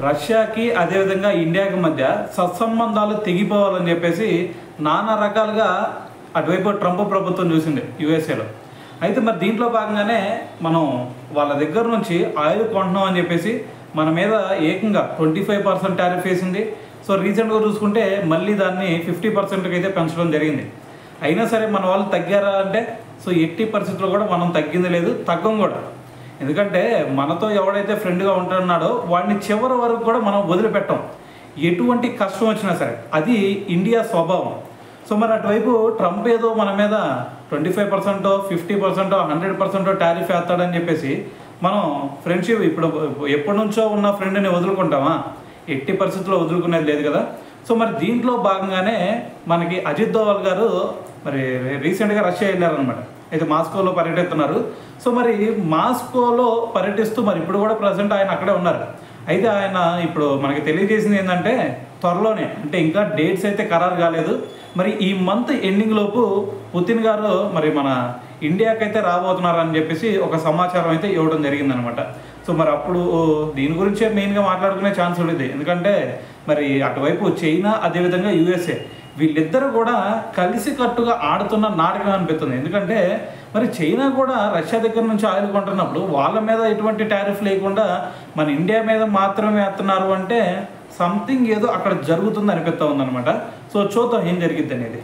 రష్యాకి అదేవిధంగా ఇండియాకి మధ్య సత్సంబంధాలు తెగిపోవాలని చెప్పేసి నానా రకాలుగా అటువైపు ట్రంప్ ప్రభుత్వం చూసింది యుఎస్ఏలో. అయితే మరి దీంట్లో భాగంగానే మనం వాళ్ళ దగ్గర నుంచి ఆయిల్ కొంటున్నాం అని చెప్పేసి మన మీద ఏకంగా 25% టారిఫ్ వేసింది. సో రీసెంట్గా చూసుకుంటే మళ్ళీ దాన్ని 50%కి అయితే పెంచడం జరిగింది. అయినా సరే మన వాళ్ళు తగ్గారా అంటే సో ఎట్టి పరిస్థితుల్లో కూడా మనం తగ్గింది లేదు, తగ్గం కూడా. ఎందుకంటే మనతో ఎవడైతే ఫ్రెండ్గా ఉంటున్నాడో వాడిని చివరి వరకు కూడా మనం వదిలిపెట్టాం, ఎటువంటి కష్టం వచ్చినా సరే. అది ఇండియా స్వభావం. సో మరి అటువైపు ట్రంప్ ఏదో మన మీద 25%, 50%, 100% టారిఫ్ వేస్తాడని చెప్పేసి మనం ఫ్రెండ్షిప్ ఇప్పుడు ఎప్పటి నుంచో ఉన్న ఫ్రెండ్ని వదులుకుంటామా? ఎట్టి పరిస్థితుల్లో వదులుకునేది లేదు కదా. సో మరి దీంట్లో భాగంగానే మనకి అజిత్ దోవల్ గారు మరి రీసెంట్గా రష్యా వెళ్ళారనమాట. అయితే మాస్కోలో పర్యటిస్తున్నారు. సో మరి మాస్కోలో పర్యటిస్తూ మరి ఇప్పుడు కూడా ప్రజెంట్ ఆయన అక్కడే ఉన్నారు. అయితే ఆయన ఇప్పుడు మనకి తెలియజేసింది ఏంటంటే త్వరలోనే, అంటే ఇంకా డేట్స్ అయితే ఖరారు కాలేదు, మరి ఈ మంత్ ఎండింగ్ లోపు పుతిన్ గారు మరి మన ఇండియాకైతే రాబోతున్నారని చెప్పేసి ఒక సమాచారం అయితే ఇవ్వడం జరిగిందనమాట. సో మరి అప్పుడు దీని గురించే మెయిన్గా మాట్లాడుకునే ఛాన్స్ ఉండేది. ఎందుకంటే మరి అటువైపు చైనా అదేవిధంగా యుఎస్ఏ వీళ్ళిద్దరూ కూడా కలిసికట్టుగా ఆడుతున్న నాటకం అనిపిస్తుంది. ఎందుకంటే మరి చైనా కూడా రష్యా దగ్గర నుంచి ఆయిల్ కొంటున్నప్పుడు వాళ్ళ మీద ఎటువంటి టారిఫ్ లేకుండా మన ఇండియా మీద మాత్రమే వేస్తున్నారు అంటే సంథింగ్ ఏదో అక్కడ జరుగుతుంది అనిపిస్తూ ఉందన్నమాట. సో చూద్దాం ఏం జరిగిద్ది అనేది.